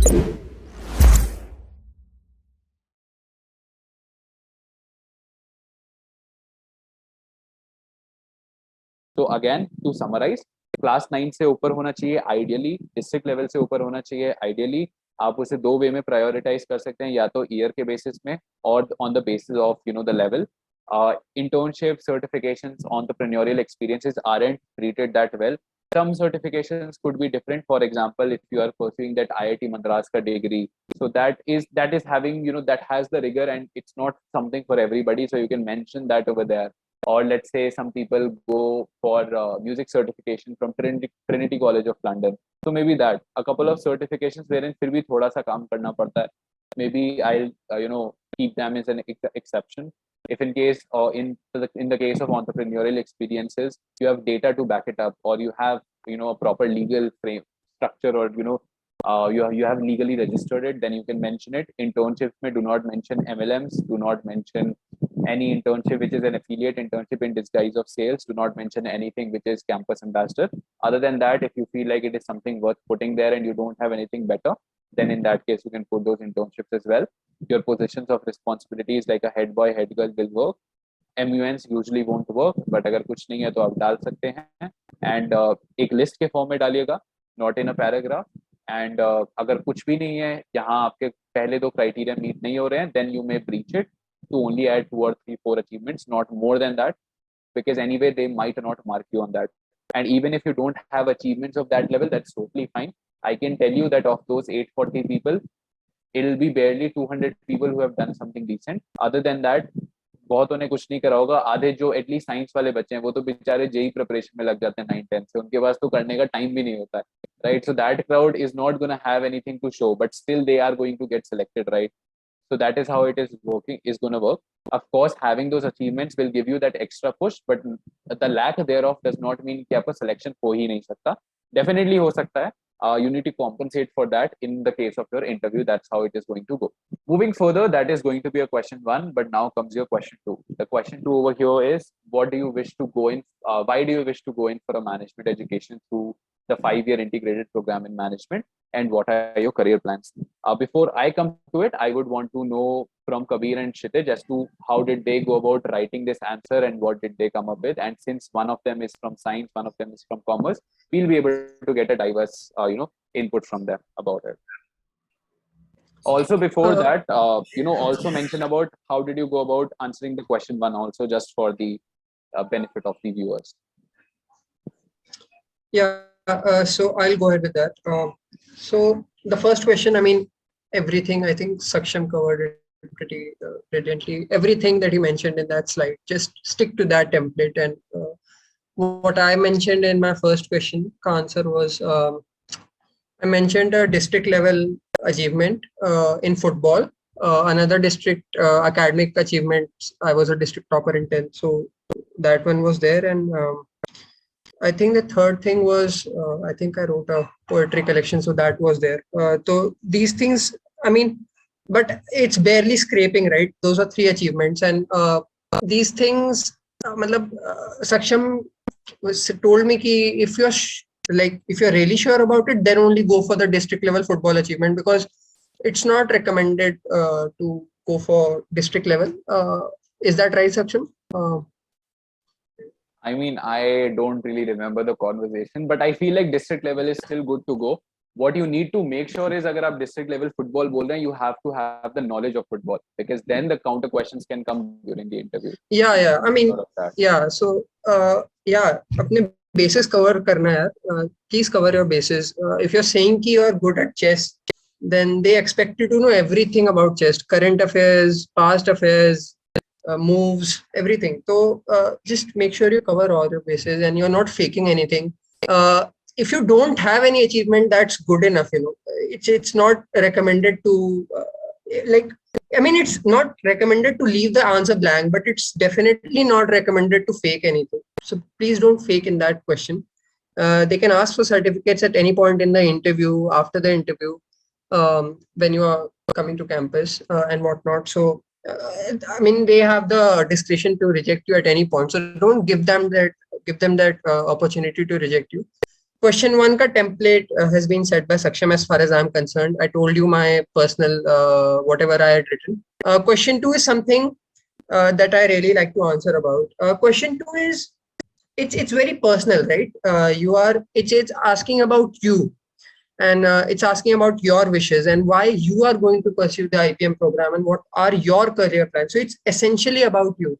तो again to summarise, class 9 से ऊपर होना चाहिए आइडियली, डिस्ट्रिक्ट लेवल से ऊपर होना चाहिए आइडियली। आप उसे दो वे में प्रायोरिटाइज कर सकते हैं, या तो ईयर के बेसिस में और on the basis of the level. Internship certifications, entrepreneurial experiences aren't treated that well. Some certifications could be different. For example, if you are pursuing that IIT Madras ka degree, so that is having, that has the rigor, and it's not something for everybody, so you can mention that over there. Or let's say some people go for music certification from Trinity College of London, so maybe that a couple of certifications wherein फिर भी थोड़ा सा काम करना पड़ता है, maybe I'll keep them as an exception. If in case, in the case of entrepreneurial experiences, you have data to back it up, or you have a proper legal frame structure, or you have legally registered it, then you can mention it. Internships may do not mention MLMs, do not mention any internship which is an affiliate internship in disguise of sales, do not mention anything which is campus ambassador. Other than that, if you feel like it is something worth putting there and you don't have anything better, then in that case you can put those internships as well. Your positions of responsibilities like a head boy, head girl will work. MUNs usually won't work, but अगर कुछ नहीं है तो आप डाल सकते हैं, and एक लिस्ट के फॉर्म में डालिएगा, not in a paragraph. And अगर कुछ भी नहीं है, यहाँ आपके पहले दो क्राइटेरिया मीट नहीं हो रहे हैं, then you may breach it to only add 2 or 3, 4 achievements, not more than that, because anyway they might not mark you on that. And even if you don't have achievements of that level, that's totally fine. I can tell you that of those 840 people, it'll be barely 200 people who have done something decent. Other than that, बहुतों ने कुछ नहीं करा होगा। आधे जो at least science वाले बच्चे हैं वो तो बेचारे जेई प्रिपरेशन में लग जाते हैं 9-10 से, उनके पास तो करने का टाइम भी नहीं होता है, right? So that crowd is not gonna have anything to show, but still they are going to get selected, right? So that is how it is going to work. Of course, having those achievements will give you that extra push, but the lack thereof does not mean कि आपका selection हो ही नहीं सकता. Definitely हो सकता है. You need to compensate for that in the case of your interview. That's how it is going to go. Moving further, that is going to be a question 1, but now comes your question 2. The question 2 over here is, what do you wish to go in? Why do you wish to go in for a management education through the 5-year integrated program in management? And what are your career plans? Before I come to it, I would want to know from Kabir and Kshitij as to how did they go about writing this answer and what did they come up with. And since one of them is from science, one of them is from commerce, we'll be able to get a diverse, input from them about it. Also, before that, also mention about how did you go about answering the question 1 also, just for the benefit of the viewers. Yeah, so I'll go ahead with that. So the first question, I mean, everything, I think Saksham covered it pretty brilliantly. Everything that he mentioned in that slide, just stick to that template. And what I mentioned in my first question, the answer was, I mentioned a district level achievement in football. Another district academic achievements, I was a district topper in 10th. So that one was there. And I think the third thing was, I think I wrote a poetry collection, so that was there. So these things, I mean, but it's barely scraping, right? Those are 3 achievements. And these things, Saksham told me ki if you're really sure about it, then only go for the district level football achievement, because it's not recommended to go for district level. Is that right, Saksham? I mean, I don't really remember the conversation, but I feel like district level is still good to go. What you need to make sure is, अगर आप district level football बोल रहे हैं, you have to have the knowledge of football, because then the counter questions can come during the interview. Yeah. I mean, yeah. So, अपने bases cover करना है. Please cover your bases. If you're saying कि you're good at chess, then they expect you to know everything about chess, current affairs, past affairs, moves, everything. So just make sure you cover all your bases and you're not faking anything. If you don't have any achievement, that's good enough. It's not recommended to it's not recommended to leave the answer blank, but it's definitely not recommended to fake anything. So please don't fake in that question. They can ask for certificates at any point in the interview, after the interview, when you are coming to campus and whatnot. So they have the discretion to reject you at any point. So don't give them that opportunity to reject you. question 1 ka template has been set by Saksham as far as I'm concerned. I told you my personal whatever I had written. Question 2 is something that I really like to answer about. Question 2 is it's very personal, right? It's asking about you, and it's asking about your wishes and why you are going to pursue the IPM program and what are your career plans. So it's essentially about you.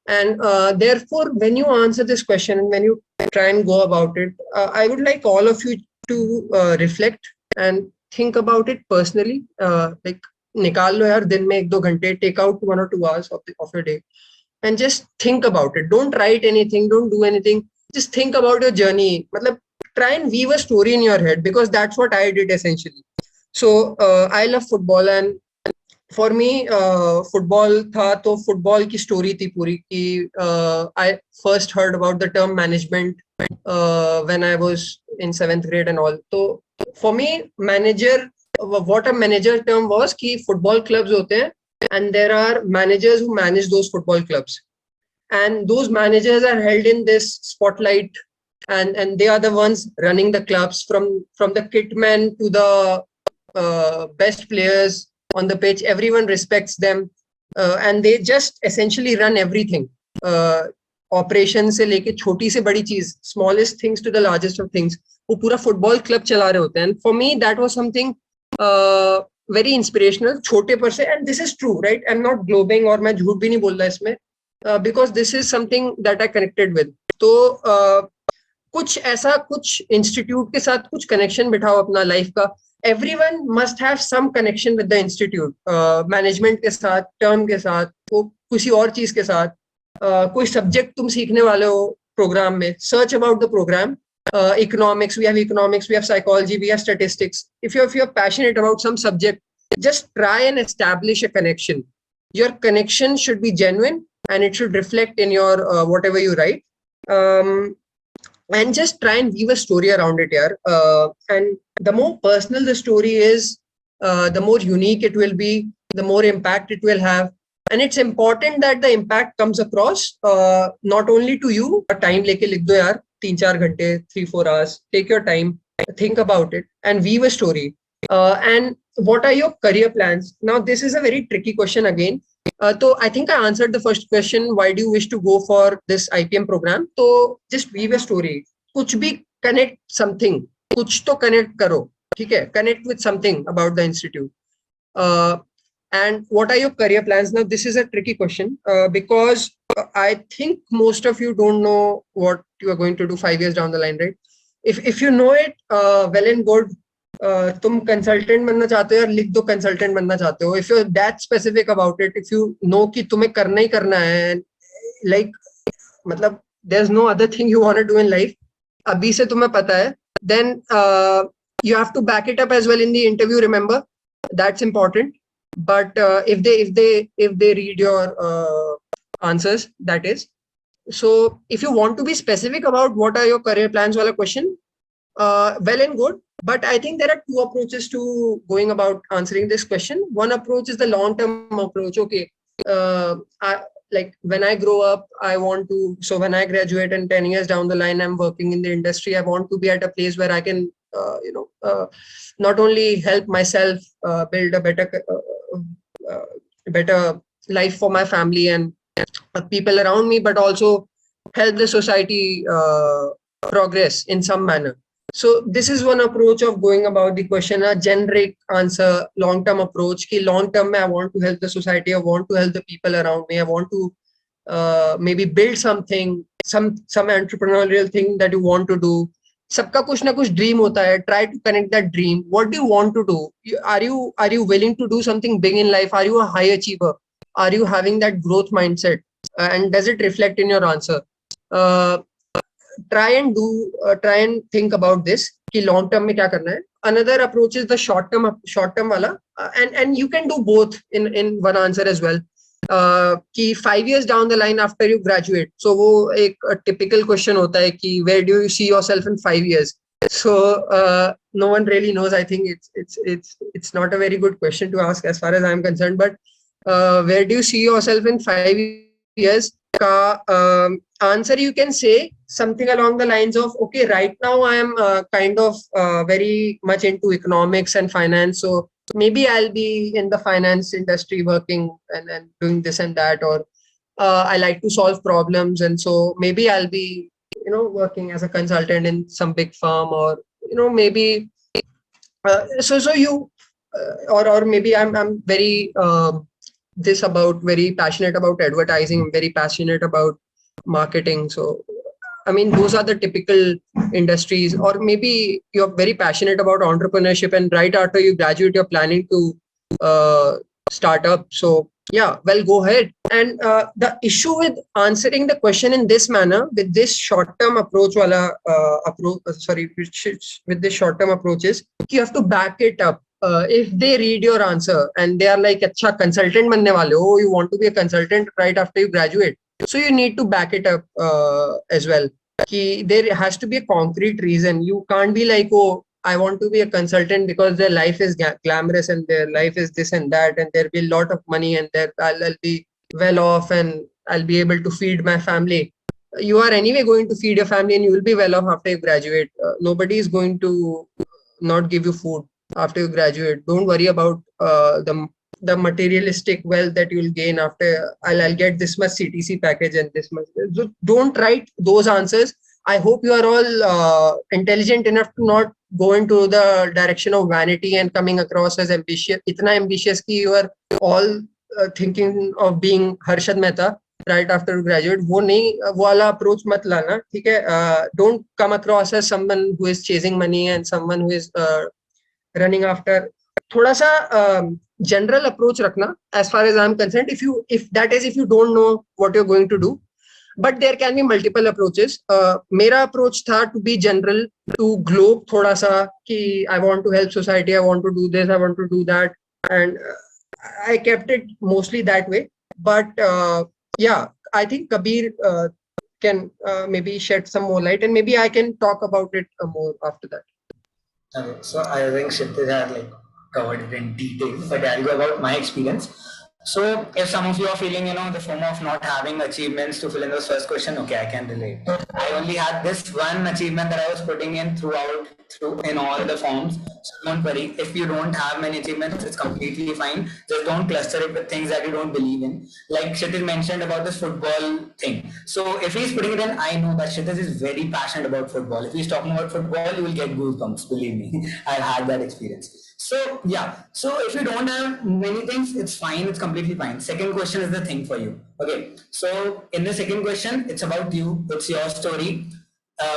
And therefore, when you answer this question and when you try and go about it, I would like all of you to reflect and think about it personally. Like, nikal lo yaar din mein 1-2 ghante, take out 1 or 2 hours of your day and just think about it. Don't write anything, don't do anything. Just think about your journey. Matlab, try and weave a story in your head, because that's what I did essentially. So I love football, and for me football था तो football की story थी पूरी की I first heard about the term management when I was in 7th grade and all. तो for me manager, what a manager term was कि football clubs होते हैं and there are managers who manage those football clubs, and those managers are held in this spotlight, and they are the ones running the clubs, from the kitman to the best players on the pitch. Everyone respects them, and they just essentially run everything. Operation से लेके छोटी से बड़ी चीज, smallest things to the largest of things, वो पूरा football club चला रहे होते हैं. And for me that was something very inspirational, छोटे पर से. And this is true, right? I'm not globing, और मैं झूठ भी नहीं बोल रहा इसमें, because this is something that I connected with. तो कुछ ऐसा, कुछ इंस्टीट्यूट के साथ कुछ कनेक्शन बिठाओ अपना लाइफ का. Everyone must have some connection with the institute, management के साथ, टर्म के साथ, वो किसी और चीज के साथ, कोई सब्जेक्ट तुम सीखने वाले हो प्रोग्राम में, search about the programme. Economics, we have psychology, we have statistics. If you're passionate about some subject, just try and establish a connection. Your connection should be genuine, and it should reflect in your whatever you write. And just try and weave a story around it here. And the more personal the story is, the more unique it will be, the more impact it will have. And it's important that the impact comes across, not only to you, but time leke likh do yaar, 3-4 ghante, 3-4 hours. Take your time, think about it, and weave a story. And what are your career plans? Now, this is a very tricky question again. So I think I answered the first question. Why do you wish to go for this IPM program? So just weave a story. कुछ भी connect something. कुछ तो connect करो. ठीक है? Connect with something about the institute. And what are your career plans? Now, this is a tricky question, because I think most of you don't know what you are going to do 5 years down the line, right? If you know it, well and good. तुम consultant बनना चाहते हो यार, लिख दो consultant बनना चाहते हो. If you are that specific about it, if you know कि तुम्हें करना ही करना है, लाइक मतलब there is no other thing you want to do in life, अभी से तुम्हें पता है, then you have to back it up as well in the interview. Remember, that's important. But if they read your answers, that is. So if you want to be specific about what are your career plans wala question, well and good. But I think there are two approaches to going about answering this question. One approach is the long-term approach. Okay, like when I grow up, I want to. So when I graduate and 10 years down the line, I'm working in the industry. I want to be at a place where I can, not only help myself build a better life for my family and people around me, but also help the society progress in some manner. So this is one approach of going about the question. A generic answer, long-term approach. Ki long-term mein I want to help the society. I want to help the people around me. I want to maybe build something, some entrepreneurial thing that you want to do. सबका कुछ ना कुछ dream होता है. Try to connect that dream. What do you want to do? Are you willing to do something big in life? Are you a high achiever? Are you having that growth mindset? And does it reflect in your answer? Try and think about this कि long term में क्या करना है. Another approach is the short term वाला, and you can do both in one answer as well. कि 5 years down the line after you graduate, so वो एक typical question होता है कि where do you see yourself in 5 years? So no one really knows. I think it's not a very good question to ask as far as I'm concerned. But where do you see yourself in 5 years? years ka answer you can say something along the lines of, okay, right now I am kind of very much into economics and finance, so maybe I'll be in the finance industry working and doing this and that, or I like to solve problems, and so maybe I'll be, working as a consultant in some big firm, or maybe so you or maybe I'm very very passionate about advertising. I'm very passionate about marketing. So I mean, those are the typical industries. Or maybe you're very passionate about entrepreneurship, and right after you graduate, you're planning to start up. So yeah, well, go ahead. And the issue with answering the question in this manner, with this short-term approach, with this short-term approach is you have to back it up. If they read your answer and they are like, "Acha, consultant banne wale ho, you want to be a consultant right after you graduate." So you need to back it up as well. There has to be a concrete reason. You can't be like, oh, I want to be a consultant because their life is glamorous and their life is this and that, and there'll be a lot of money, and I'll be well off and I'll be able to feed my family. You are anyway going to feed your family, and you will be well off after you graduate. Nobody is going to not give you food after you graduate. Don't worry about the materialistic wealth that you'll gain after. I'll get this much CTC package and this much. So don't write those answers. I hope you are all intelligent enough to not go into the direction of vanity and coming across as ambitious. Itna ambitious ki you are all thinking of being Harshad Mehta right after you graduate. वो नहीं, वो वाला approach मत लाना, ठीक है? Don't come across as someone who is chasing money and someone who is running after. थोड़ा सा general approach रखना, as far as I'm concerned. If you don't know what you're going to do, but there can be multiple approaches. मेरा approach था to be general, to globe थोड़ा सा कि I want to help society, I want to do this, I want to do that, and I kept it mostly that way. But yeah, I think Kabir can maybe shed some more light, and maybe I can talk about it more after that. Okay, so I think Kshitij had covered it in detail, but I'll go about my experience. So if some of you are feeling, the FOMO of not having achievements to fill in those first question, okay, I can relate. I only had this one achievement that I was putting in through in all the forms. So don't worry, if you don't have many achievements, it's completely fine. Just don't cluster it with things that you don't believe in. Like Kshitij mentioned about this football thing. So if he's putting it in, I know that Kshitij is very passionate about football. If he's talking about football, you will get goosebumps, believe me. I've had that experience. So yeah, so if you don't have many things, it's fine, it's completely fine. Second question is the thing for you. Okay, so in the second question, it's about you, it's your story.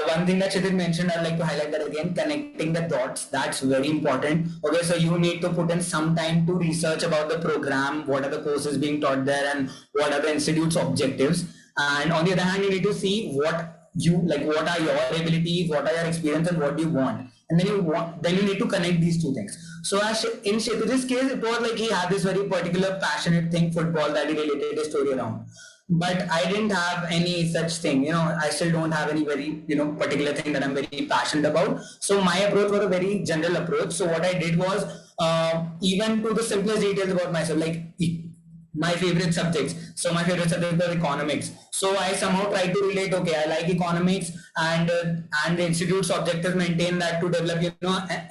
One thing that Kshitij mentioned, I'd like to highlight that again, connecting the dots, that's very important. Okay, so you need to put in some time to research about the program, what are the courses being taught there, and what are the institute's objectives. And on the other hand, you need to see what are your abilities, what are your experience, and what do you want. And then you need to connect these two things. So as in Kshitij's case, it was like he had this very particular passionate thing, football, that he related his story around. But I didn't have any such thing, I still don't have any very, particular thing that I'm very passionate about. So my approach was a very general approach. So what I did was, even to the simplest details about myself, like my favorite subjects. So my favorite subject was economics. So I somehow tried to relate, okay, I like economics, and the institute's objectives maintain that to develop,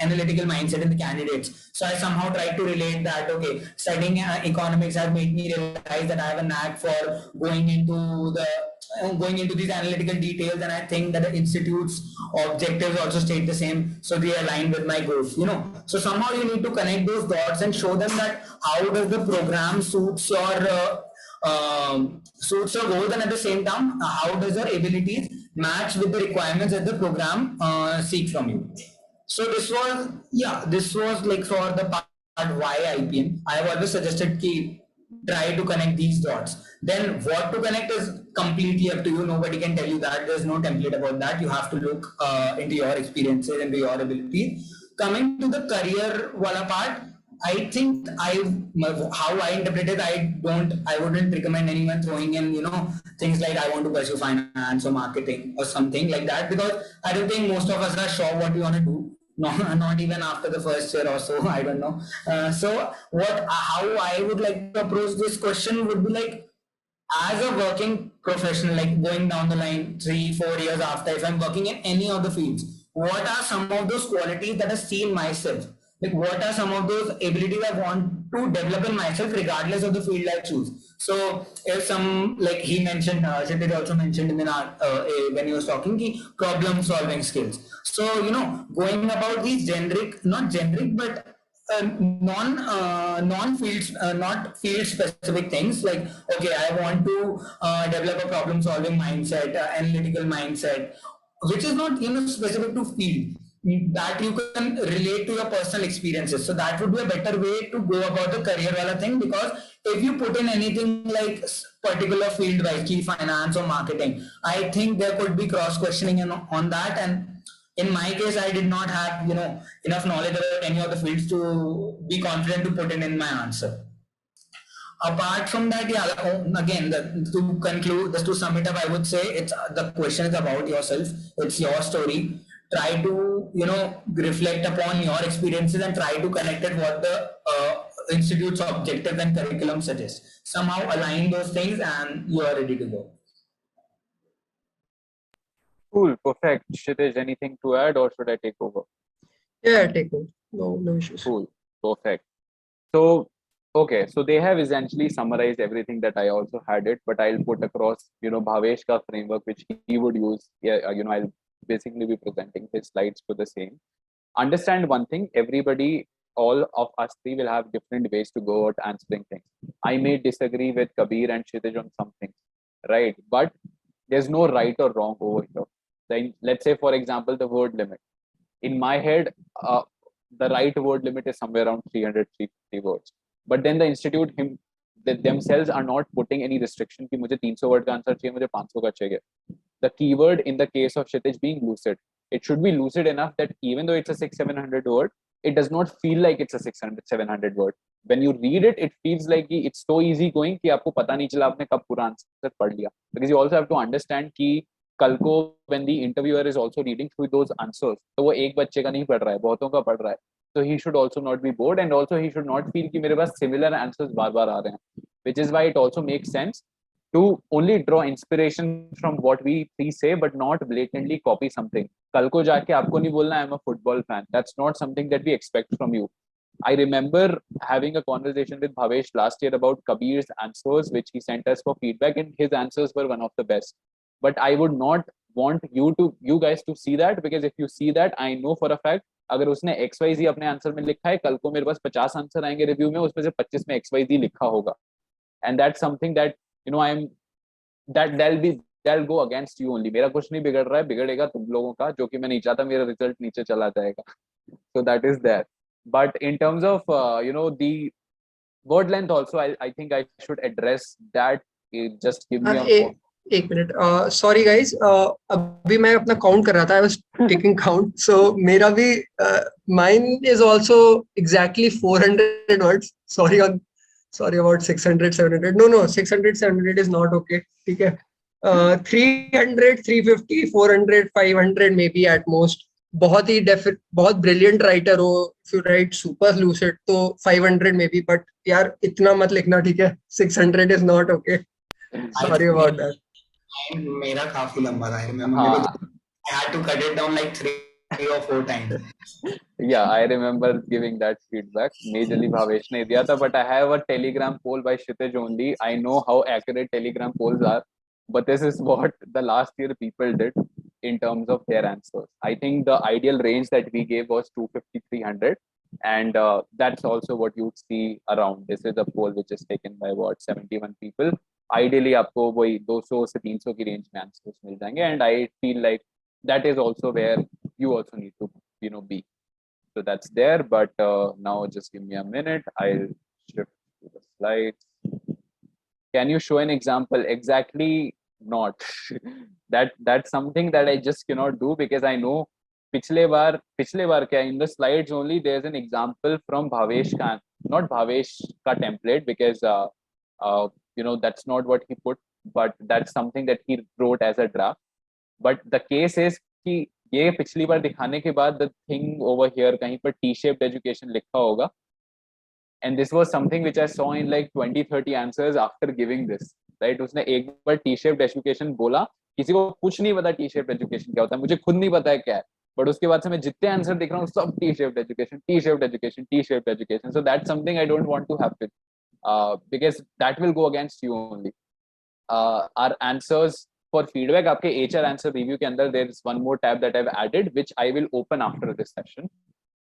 analytical mindset in the candidates. So I somehow tried to relate that, okay, studying economics has made me realize that I have a knack for going into these analytical details, and I think that the institute's objectives also state the same, so they align with my goals. So somehow you need to connect those dots and show them that how does the program suits your goals, and at the same time how does your abilities match with the requirements that the program seek from you. So this was like for the part why IPM. I have always suggested ki try to connect these dots. Then what to connect is completely up to you. Nobody can tell you that. There's no template about that. You have to look into your experiences, into your ability. Coming to the career wala part, I think how I interpret it, I wouldn't recommend anyone throwing in, things like I want to pursue finance or marketing or something like that, because I don't think most of us are sure what we want to do. No, not even after the first year or so. I don't know. So how I would like to approach this question would be like, as a working professional, like going down the line 3-4 years after, if I'm working in any of the fields, what are some of those qualities that I see in myself? Like, what are some of those abilities I want to develop in myself, regardless of the field I choose? So, if some, like he mentioned, Shitid also mentioned in the when he was talking, ki problem solving skills. So, going about these generic, not generic, but non fields, not field specific things, like, okay, I want to develop a problem solving mindset, analytical mindset, which is not specific to field, that you can relate to your personal experiences. So that would be a better way to go about the career wala thing, because if you put in anything like particular field wise, key finance or marketing, I think there could be cross questioning on that. And in my case, I did not have enough knowledge about any of the fields to be confident to put in my answer. Apart from that, yeah, again, to conclude, just to sum it up, I would say it's the question is about yourself. It's your story. Try to reflect upon your experiences and try to connect it what the institute's objectives and curriculum suggest. Somehow align those things, and you are ready to go. Cool, perfect. Kshitij, anything to add or should I take over? Yeah, take over. No issues. Cool, perfect. So, okay, so they have essentially summarized everything that I also had it, but I'll put across, Bhavesh ka framework, which he would use. Yeah, I'll basically be presenting his slides for the same. Understand one thing, everybody, all of us three will have different ways to go about answering things. I may disagree with Kabir and Kshitij on some things, right? But there's no right or wrong over here. Then let's say, for example, the word limit. In my head, the right word limit is somewhere around 300, 350 words. But then the institute themselves are not putting any restriction कि मुझे 300 word का answer चाहिए, मुझे 500 का चाहिए. The keyword in the case of Kshitij being lucid, it should be lucid enough that even though it's a 600-700 word, it does not feel like it's a 600-700 word. When you read it, it feels like it's so easy going कि आपको पता नहीं चला आपने कब पूरा answer पढ़ लिया. Because you also have to understand कि कल को when the interviewer is also reading through those answers, तो वो एक बच्चे का नहीं पढ़ रहा है, बहुतों का पढ़ रहा है. So he should also not be bored, and also he should not feel कि मेरे पास similar answers बार बार आ रहे हैं. Which is why it also makes sense to only draw inspiration from what we three say, but not blatantly copy something. कल को जाके आपको नहीं बोलना I'm a football fan. That's not something that we expect from you. I remember having a conversation with Bhavesh last year about Kabir's answers, which he sent us for feedback, and his answers were one of the best. But I would not want you guys to see that, because if you see that, I know for a fact अगर उसने XYZ अपने answer में लिखा है, कल को मेरे पास 50 answer आएंगे रिव्यू में, उसमें से 25 में XYZ लिखा होगा. And that's something that that'll go against you only. मेरा कुछ नहीं बिगड़ रहा है, बिगड़ेगा तुम लोगों का, जो कि मैं नहीं चाहता मेरा रिजल्ट नीचे चला जाएगा. So that is there. But in terms of the word length also, I think I should address that. Just give me a एक मिनट. सॉरी गाइज, अभी मैं अपना काउंट कर रहा था. I was taking count. So मेरा भी mine is also exactly 400 words. Sorry about 600 700. No 600 700 is not okay. ठीक है. 300 350 400 500 maybe at most. बहुत ही बहुत ब्रिलियंट राइटर हो, if you right super lucid तो 500 मे बी, बट यार इतना मत लिखना, ठीक है. 600 is not okay. Sorry about that. मेरा काफी लंबा था. I had to cut it down like 3 or 4 times. Yeah, I remember giving that feedback. Majorly Bhavesh ne diya tha, but I have a Telegram poll by Kshitij only. I know how accurate Telegram polls are, but this is what the last year people did in terms of their answers. I think the ideal range that we gave was 250-300, and that's also what you'd see around. This is a poll which is taken by 71 people. Ideally आपको वही 200 से 300 की range में answers मिल जाएंगे, and I feel like that is also where you also need to be. So that's there, but now just give me a minute. I'll shift to the slides. Can you show an example? Exactly not. That's something that I just cannot do, because I know पिछले बार क्या, in the slides only there's an example from Bhavesh Khan, not Bhavesh ka template, because that's not what he put, but that's something that he wrote as a draft. But the case is कि ये पिछली बार दिखाने के बाद the thing over here कहीं पर T-shaped education लिखा होगा, And this was something which I saw in like 20-30 answers after giving this, right? उसने एक बार टी-शेप्ड एजुकेशन बोला, किसी को कुछ नहीं पता टी-शेप्ड एजुकेशन क्या होता है, मुझे खुद नहीं पता है क्या है, बट उसके बाद से मैं जितने आंसर देख रहा हूँ सब T-shaped education, T-shaped education, T-shaped education. So that's something I don't want to happen, because that will go against you only. Our answers for feedback, आपके HR answer review के अंदर there is one more tab that I've added which I will open after this session.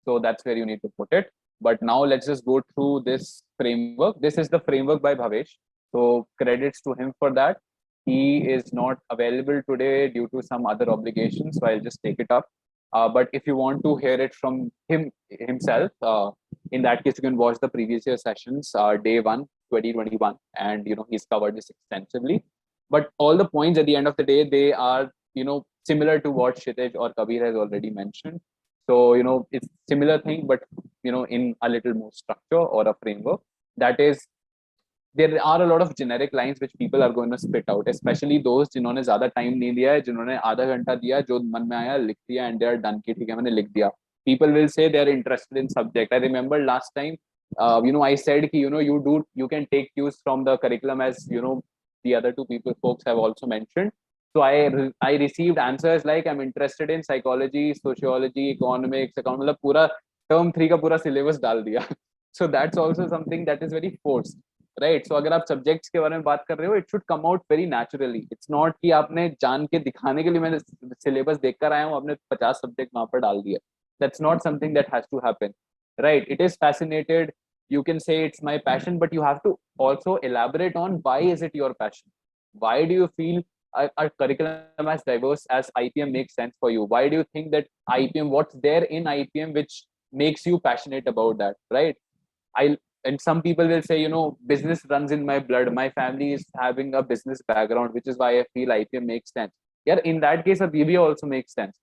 So that's where you need to put it. But now let's just go through this framework. This is the framework by Bhavesh. So credits to him for that. He is not available today due to some other obligations, so I'll just take it up. But if you want to hear it from himself, in that case, you can watch the previous year sessions, day 1, 2021, and he's covered this extensively. But all the points at the end of the day, they are similar to what Kshitij or Kabir has already mentioned. So it's similar thing, but in a little more structure or a framework. That is, there are a lot of generic lines which people are going to spit out, especially those जिन्होंने ज़्यादा time नहीं लिया है, जिन्होंने आधा घंटा दिया, जो मन में आया लिख दिया, and they are done कि ठीक है मैंने लिख दिया. People will say they are interested in subject. I remember last time, I said कि you can take cues from the curriculum, as the other two folks have also mentioned. So I received answers like I'm interested in psychology, sociology, economics, account, मतलब पूरा term 3 का पूरा syllabus डाल दिया. So that's also something that is very forced. Right. So अगर आप subjects के बारे में बात कर रहे हो, it should come out very naturally. It's not कि आपने जान के दिखाने के लिए मैंने सिलेबस देख कर आया हूँ, आपने 50 सब्जेक्ट वहां पर डाल दिया. That's not something that has to happen, right? It is fascinated, you can say it's my passion, but you have to also elaborate on why is it your passion. Why do you feel a curriculum as diverse as IPM makes sense for you? Why do you think that IPM, what's there in IPM which makes you passionate about that, right? And some people will say, business runs in my blood, my family is having a business background, which is why I feel IPM makes sense. Yeah, in that case a BBA also makes sense.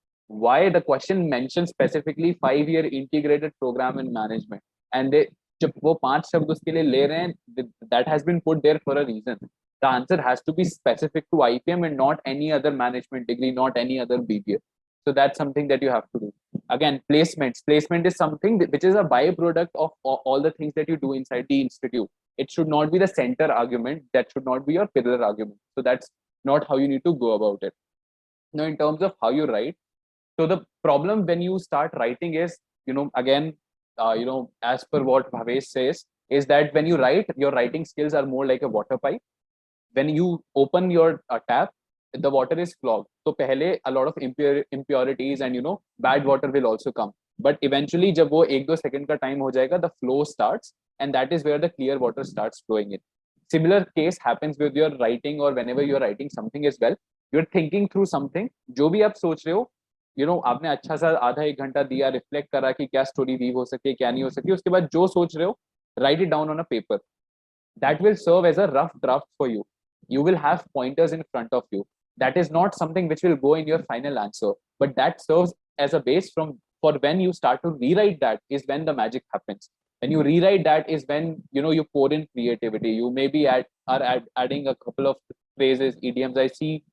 Why the question mentions specifically 5-year integrated program in management, and they जब वो 5 शब्द उसके लिए ले रहे हैं, that has been put there for a reason. The answer has to be specific to IPM and not any other management degree, not any other BBA. So that's something that you have to do. Again, placement is something which is a byproduct of all the things that you do inside the institute. It should not be the center argument, that should not be your pillar argument. So that's not how you need to go about it. Now, in terms of how you write, so the problem when you start writing is, again, as per what Bhavesh says, is that when you write, your writing skills are more like a water pipe. When you open your tap, the water is clogged. So pehle a lot of impurities and bad water will also come. But eventually, जब वो 1-2 second का time हो जाएगा, the flow starts, and that is where the clear water starts flowing in. Similar case happens with your writing, or whenever you are writing something as well. You're thinking through something. जो भी आप सोच रहे हो, आपने अच्छा सा आधा 1 घंटा दिया, रिफ्लेक्ट करा कि क्या स्टोरी वीव हो सके, क्या नहीं हो सके. उसके बाद जो सोच रहे हो, write it down on a paper. That will serve as a rough draft for you. You will have pointers in front of you. That is not something which will go in your final answer, but that serves as a base for when you start to rewrite. That is when the magic happens. When you rewrite, that is when you pour in creativity. You maybe adding a couple of phrases, idioms. I see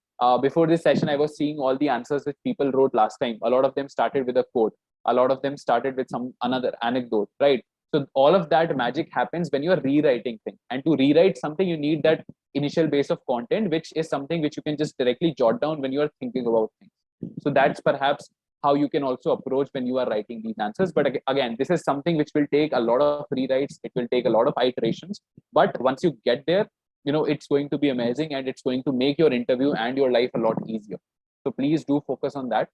before this session, I was seeing all the answers which people wrote last time. A lot of them started with a quote. A lot of them started with some another anecdote, right? So all of that magic happens when you are rewriting things. And to rewrite something, you need that initial base of content, which is something which you can just directly jot down when you are thinking about things. So that's perhaps how you can also approach when you are writing these answers. But again, this is something which will take a lot of rewrites. It will take a lot of iterations. But once you get there, it's going to be amazing, and it's going to make your interview and your life a lot easier. So please do focus on that.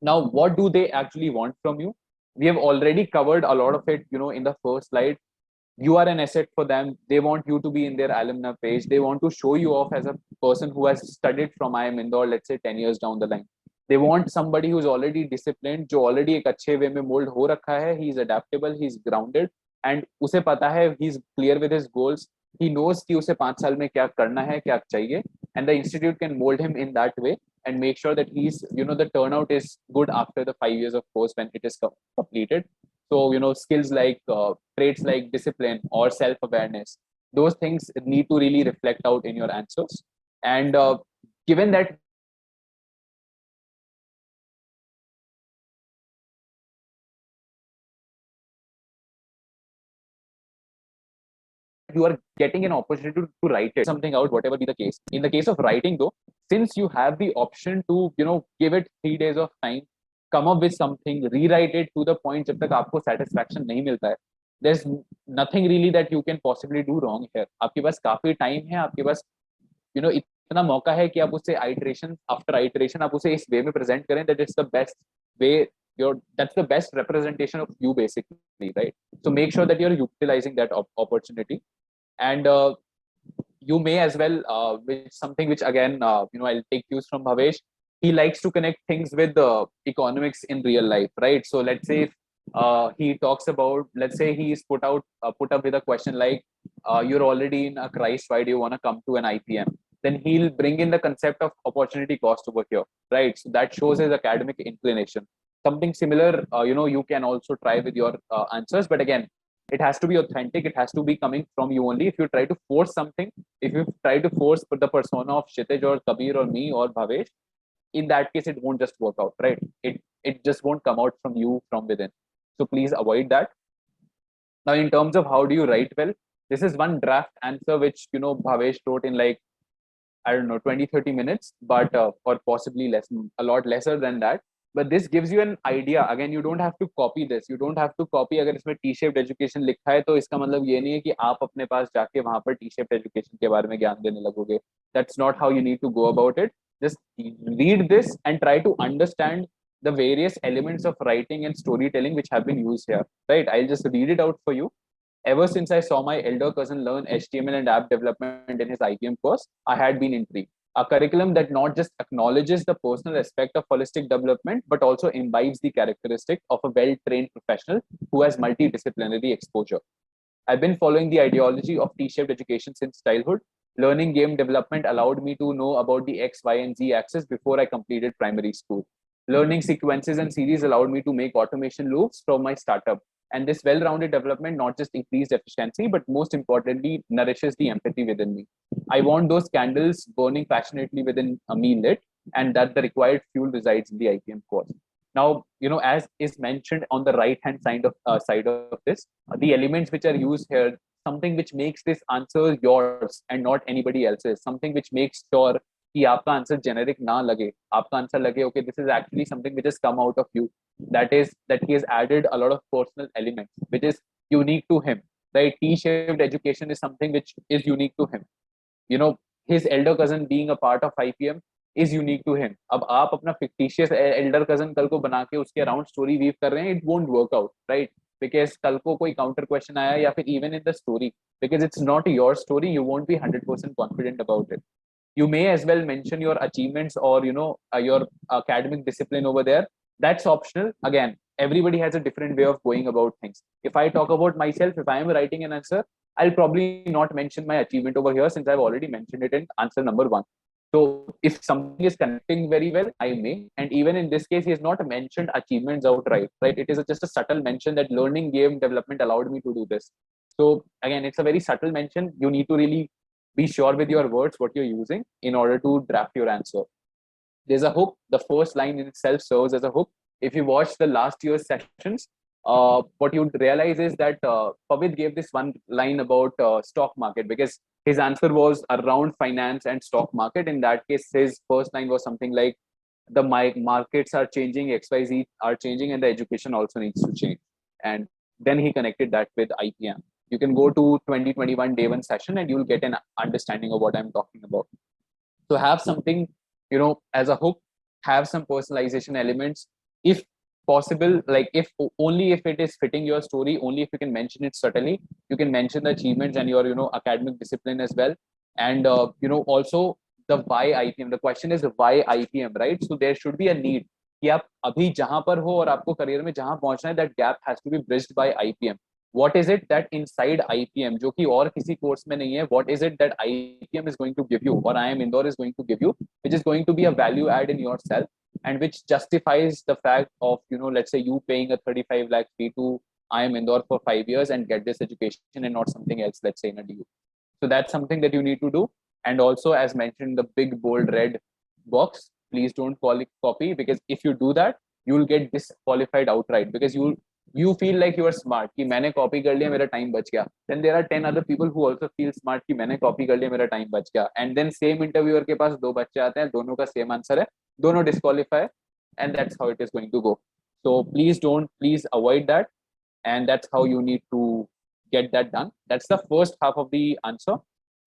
Now, what do they actually want from you? We have already covered a lot of it, in the first slide. You are an asset for them. They want you to be in their alumni page. They want to show you off as a person who has studied from IIM Indore, let's say 10 years down the line. They want somebody who's already disciplined, जो already एक अच्छे way में mold हो रखा है. He's adaptable, he's grounded, and उसे पता है, he's clear with his goals. He knows कि उसे 5 साल में क्या करना है, क्या चाहिए, and the institute can mold him in that way and make sure that he's, the turnout is good after the 5 years of course when it is completed. So, skills like traits like discipline or self-awareness, those things need to really reflect out in your answers. And given that you are getting an opportunity to write it, something out, whatever be the case. In the case of writing though, since you have the option to, give it 3 days of time, come up with something, rewrite it to the point जब तक आपको satisfaction नहीं मिलता है, there's nothing really that you can possibly do wrong here. आपके पास काफी time है, आपके पास इतना मौका है कि आप उसे iteration after iteration आप उसे इस वे में present करें that it's the best way, that's the best representation of you basically, right? So make sure that you're utilizing that opportunity. And you may as well, which something which again, I'll take cues from Bhavesh. He likes to connect things with the economics in real life, right? So let's say if he talks about, let's say he is put up with a question like, you're already in a crisis, why do you want to come to an IPM? Then he'll bring in the concept of opportunity cost over here, right? So that shows his academic inclination. Something similar, you can also try with your answers, but again, it has to be authentic. It has to be coming from you only. If you try to force something, if you try to force the persona of Kshitij or Kabir or me or Bhavesh, in that case, it won't just work out, right? It just won't come out from you from within. So please avoid that. Now, in terms of how do you write well, this is one draft answer which Bhavesh wrote in like, I don't know, 20-30 minutes, but or possibly less, a lot lesser than that. But this gives you an idea. Again, you don't have to copy this. You don't have to copy. अगर इसमें T-shaped education लिखा है तो इसका मतलब ये नहीं है कि आप अपने पास जाके वहाँ पर T-shaped education के बारे में ज्ञान देने लगोगे. That's not how you need to go about it. Just read this and try to understand the various elements of writing and storytelling which have been used here. Right? I'll just read it out for you. Ever since I saw my elder cousin learn HTML and app development in his IPM course, I had been intrigued. A curriculum that not just acknowledges the personal aspect of holistic development, but also imbibes the characteristic of a well-trained professional who has multidisciplinary exposure. I've been following the ideology of T-shaped education since childhood. Learning game development allowed me to know about the X, Y, and Z axis before I completed primary school. Learning sequences and series allowed me to make automation loops from my startup. And this well-rounded development not just increased efficiency, but most importantly, nourishes the empathy within me. I want those candles burning passionately within me lit, and that the required fuel resides in the IPM course. Now, as is mentioned on the right-hand side of this, the elements which are used here, something which makes this answer yours and not anybody else's, something which makes sure कि आपका answer generic ना लगे, आपका answer लगे okay, this is actually something which has come out of you, that is that he has added a lot of personal elements which is unique to him, right? T-shaped education is something which is unique to him. His elder cousin being a part of IPM is unique to him. अब आप अपना fictitious elder cousin कल को बना के उसके around story weave कर रहे हैं, it won't work out, right? Because कल को कोई counter question आया या फिर even in the story, because it's not your story, you won't be 100% confident about it. You may as well mention your achievements or your academic discipline over there. That's optional. Again, everybody has a different way of going about things. If I talk about myself, if I am writing an answer, I'll probably not mention my achievement over here since I've already mentioned it in answer number 1. So if something is connecting very well, I may. And even in this case, he has not mentioned achievements outright, right? It is just a subtle mention that learning game development allowed me to do this. So again, it's a very subtle mention. You need to really be sure with your words what you're using in order to draft your answer. There's a hook. The first line in itself serves as a hook. If you watch the last year's sessions, what you'd realize is that Pavit gave this one line about stock market because his answer was around finance and stock market. In that case, his first line was something like, the markets are changing, XYZ are changing, and the education also needs to change. And then he connected that with IPM. You can go to 2021 day 1 session and you'll get an understanding of what I'm talking about. So have something, as a hook, have some personalization elements. If possible, like if it is fitting your story, only if you can mention it subtly, you can mention the achievements and your, academic discipline as well. And, also the why IPM, the question is why IPM, right? So there should be a need कि आप अभी जहां पर हो और आपको career में जहां पहुंचना है, that gap has to be bridged by IPM. What is it that inside IPM, जो कि और किसी कोर्स में नहीं है, what is it that IPM is going to give you or IIM Indore is going to give you, which is going to be a value add in yourself and which justifies the fact of, let's say you paying a 35 lakh fee to IIM Indore for 5 years and get this education and not something else, let's say in a DU. So that's something that you need to do. And also, as mentioned, the big bold red box, please don't call it copy, because if you do that, you'll get disqualified outright, because you feel like you are smart कि मैंने copy कर लिया मेरा time बच गया, then there are 10 other people who also feel smart कि मैंने copy कर लिया मेरा टाइम बच गया, and then same interviewer के पास दो बच्चे आते हैं, दोनों का सेम आंसर है, दोनों disqualify, and that's how it is going to go. So please avoid that, and that's how you need to get that done. That's the first half of the answer.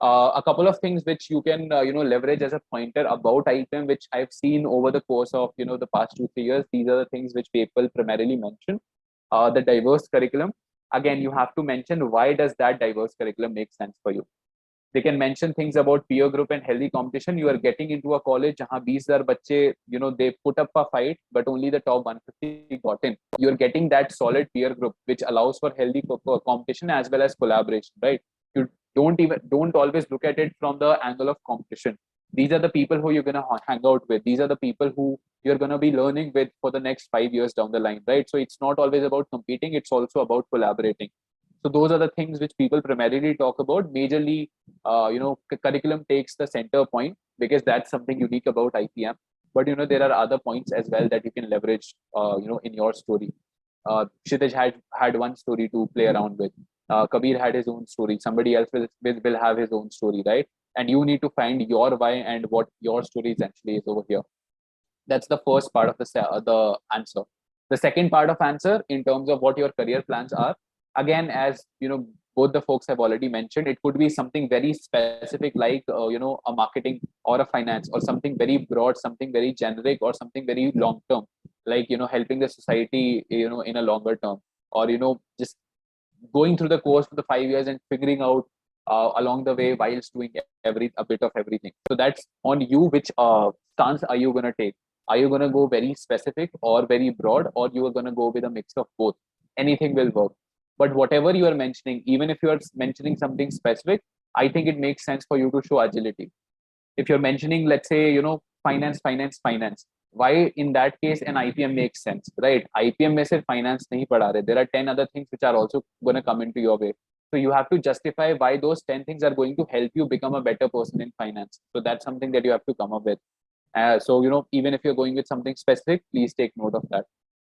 A couple of things which you can leverage as a pointer about IPM, which I've seen over the course of the past 2-3 years. These are the things which people primarily mention. The diverse curriculum. Again, you have to mention why does that diverse curriculum make sense for you. They can mention things about peer group and healthy competition. You are getting into a college जहाँ 20,000 बच्चे, they put up a fight, but only the top 150 got in. You are getting that solid peer group, which allows for healthy competition as well as collaboration, right? You don't always look at it from the angle of competition. These are the people who you're gonna hang out with. These are the people who you're gonna be learning with for the next 5 years down the line, right? So it's not always about competing; it's also about collaborating. So those are the things which people primarily talk about. Majorly, curriculum takes the center point because that's something unique about IPM. But there are other points as well that you can leverage, in your story. Kshitij had one story to play around with. Kabir had his own story. Somebody else will have his own story, right? And you need to find your why and what your story essentially is over here. That's the first part of the answer. The second part of answer, in terms of what your career plans are, again, as both the folks have already mentioned, it could be something very specific like a marketing or a finance, or something very broad, something very generic, or something very long term, like helping the society in a longer term, or just going through the course for the 5 years and figuring out along the way whilst doing a bit of everything. So that's on you. Which stance are you going to take? Are you going to go very specific or very broad, or you are going to go with a mix of both? Anything will work. But whatever you are mentioning, even if you are mentioning something specific, I think it makes sense for you to show agility. If you're mentioning, let's say, finance, why in that case an IPM makes sense, right? IPM में सिर्फ finance नहीं पढ़ा रहे. There are 10 other things which are also going to come into your way. So you have to justify why those 10 things are going to help you become a better person in finance. So that's something that you have to come up with. So even if you're going with something specific, please take note of that.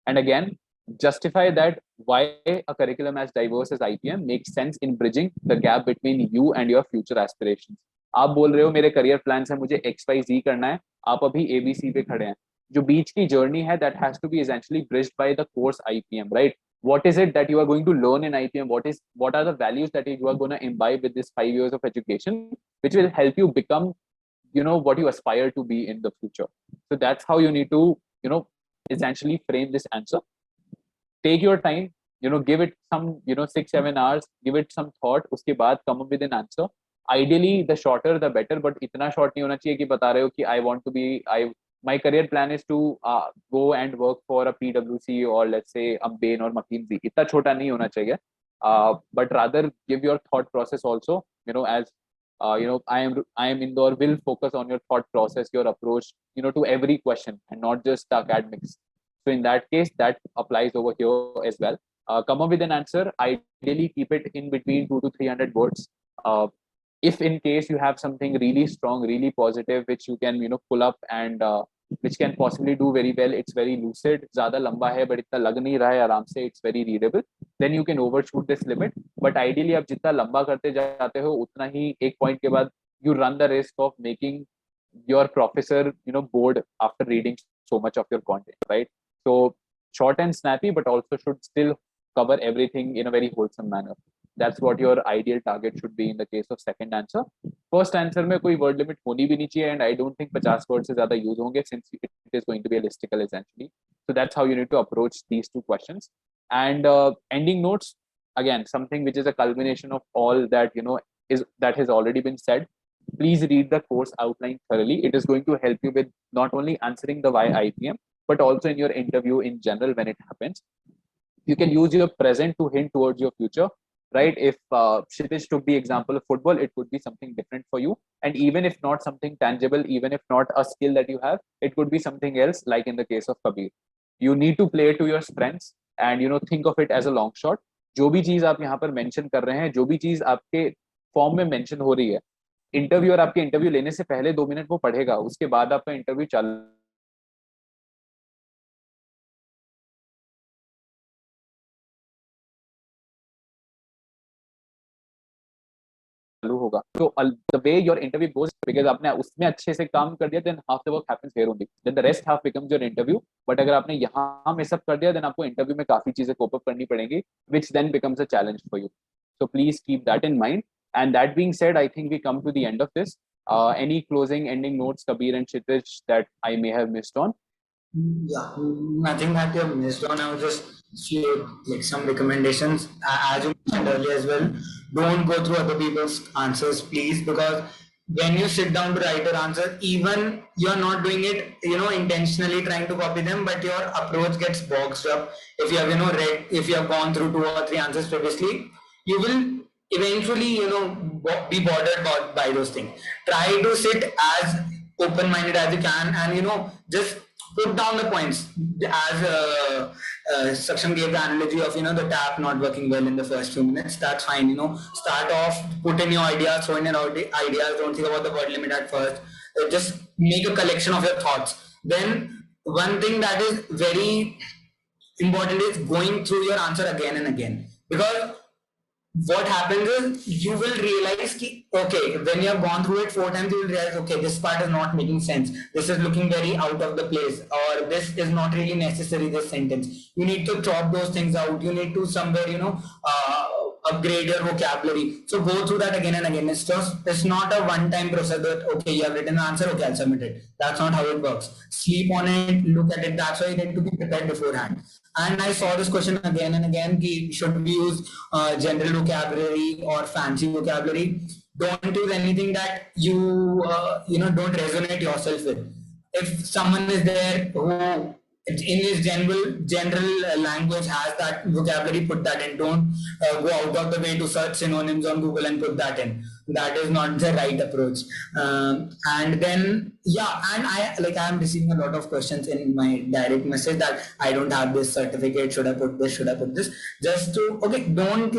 And again, justify that why a curriculum as diverse as IPM makes sense in bridging the gap between you and your future aspirations. आप बोल रहे हो मेरे career plans है, मुझे XYZ करना है, आप अभी ABC पे खड़े हैं. जो बीच की जर्नी है, that has to be essentially bridged by the course IPM, right? What is it that you are going to learn in IPM? What are the values that you are going to imbibe with this 5 years of education, which will help you become what you aspire to be in the future. So that's how you need to essentially frame this answer. Take your time, give it some 6-7 hours, give it some thought, uske baad come up with an answer. Ideally the shorter the better, but itna short nahi hona chahiye ki bata rahe ho ki I want to be, my career plan is to go and work for a PwC or let's say Bain or McKinsey. Itna chota nahi hona chahiye, but rather give your thought process also, as IIM Indore will focus on your thought process, your approach, to every question and not just the academics. So in that case, that applies over here as well. Come up with an answer. Ideally, keep it in between 200 to 300 words. If in case you have something really strong, really positive, which you can pull up and which can possibly do very well, it's very lucid. ज़्यादा लंबा है, but इतना लग नहीं रहा है आराम से. It's very readable. Then you can overshoot this limit. But ideally, आप जितना लंबा करते जाते हो, उतना ही एक point के बाद you run the risk of making your professor bored after reading so much of your content, right? So short and snappy, but also should still cover everything in a very wholesome manner. That's what your ideal target should be in the case of second answer. First answer में कोई word limit होनी भी नहीं चाहिए, and I don't think 50 words से ज़्यादा use होंगे since it is going to be a listicle essentially. So that's how you need to approach these two questions. And ending notes, again, something which is a culmination of all that that has already been said. Please read the course outline thoroughly. It is going to help you with not only answering the why IPM, but also in your interview in general when it happens. You can use your present to hint towards your future, right? If Kshitij took the example of football, it could be something different for you. And even if not something tangible, even if not a skill that you have, it could be something else, like in the case of Kabir. You need to play to your strengths and think of it as a long shot. जो भी चीज आप यहाँ पर mention कर रहे हैं, जो भी चीज आपके फॉर्म में मेंशन हो रही है, इंटरव्यूअर आपके इंटरव्यू लेने से पहले 2 मिनट वो पढ़ेगा, उसके बाद आपका इंटरव्यू चालू चालू होगा. So the way your interview goes, because आपने उसमें अच्छे से काम कर दिया, then half the work happens here only. Then the rest half becomes your interview. But अगर आपने यहाँ में सब कर दिया, then आपको interview में काफी चीजें cope up करनी पड़ेंगी, which then becomes a challenge for you. So please keep that in mind. And that being said, I think we come to the end of this. Any closing ending notes, Kabir and Kshitij, that I may have missed on? Yeah, nothing that you have missed on. I would just share like some recommendations. As you mentioned earlier as well, don't go through other people's answers, please, because when you sit down to write your answer, even you're not doing it, intentionally trying to copy them, but your approach gets boxed up. If you have, if you have gone through 2 or 3 answers previously, you will eventually, be bothered by those things. Try to sit as open-minded as you can, and just put down the points. As Saksham gave the analogy of the tap not working well in the first few minutes. That's fine. Start off, put in your ideas, throw in your ideas. Don't think about the word limit at first. Just make a collection of your thoughts. Then one thing that is very important is going through your answer again and again, because what happens is you will realize okay, when you have gone through it 4 times, you will realize, okay, this part is not making sense, this is looking very out of the place, or this is not really necessary, this sentence. You need to chop those things out. You need to somewhere upgrade your vocabulary. So go through that again and again. It's not a one-time process that, okay, you have written the answer, okay, I'll submit it. That's not how it works. Sleep on it, look at it. That's why you need to be prepared beforehand. And I saw this question again and again, should we use general vocabulary or fancy vocabulary? Don't use anything that you don't resonate yourself with. If someone is there who in his general language has that vocabulary, put that in. Don't go out of the way to search synonyms on Google and put that in. That is not the right approach. And then and I'm receiving a lot of questions in my direct message that I don't have this certificate, should I put this, should I put this? Just to don't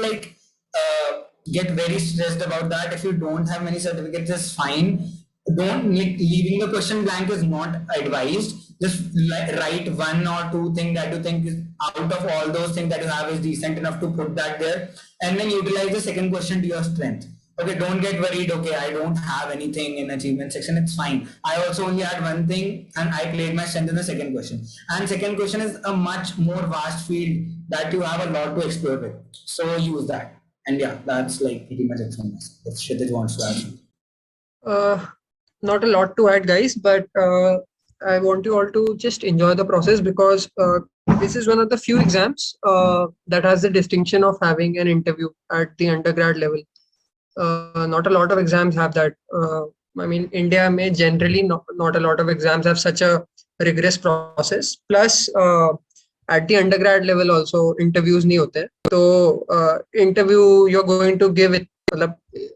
get very stressed about that. If you don't have many certificates, it's fine. Don't leaving the question blank is not advised. Just write 1 or 2 things that you think is out of all those things that you have is decent enough to put that there, and then utilize the second question to your strength. Okay, don't get worried. Okay, I don't have anything in achievement section. It's fine. I also only had 1 thing, and I played my strength in the second question. And second question is a much more vast field that you have a lot to explore with. So use that. And that's pretty much it from myself. If Kshitij wants to add something. Not a lot to add, guys, but I want you all to just enjoy the process, because this is one of the few exams that has the distinction of having an interview at the undergrad level. Not a lot of exams have that. India may generally not a lot of exams have such a rigorous process. Plus, at the undergrad level also interviews nahi hote. So interview you're going to give it,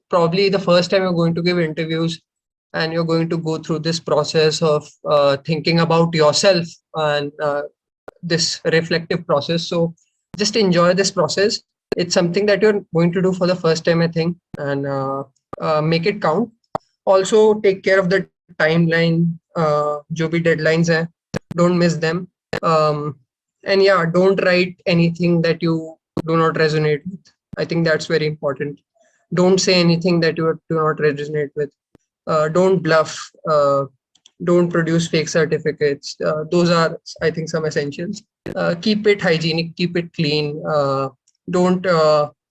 probably the first time you're going to give interviews, and you're going to go through this process of thinking about yourself and this reflective process. So just enjoy this process. It's something that you're going to do for the first time, I think, and make it count. Also take care of the timeline, jo bhi deadlines hai, don't miss them. And don't write anything that you do not resonate with. I think that's very important. Don't say anything that you do not resonate with. Don't bluff, don't produce fake certificates. Those are, I think, some essentials. Keep it hygienic, keep it clean. Don't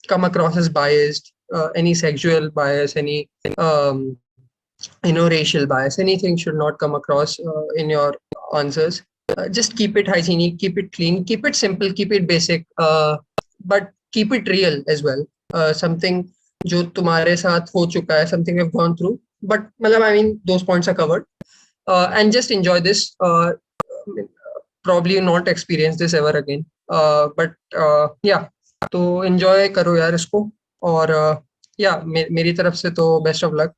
come across as biased, any sexual bias, any racial bias, anything should not come across in your answers. Just keep it hygienic, keep it clean, keep it simple, keep it basic, but keep it real as well. Something जो तुम्हारे साथ हो चुका है, something you've gone through, but those points are covered, and just enjoy this. Probably not experience this ever again, but तो enjoy करो यार इसको, और मेरी तरफ से तो best of luck.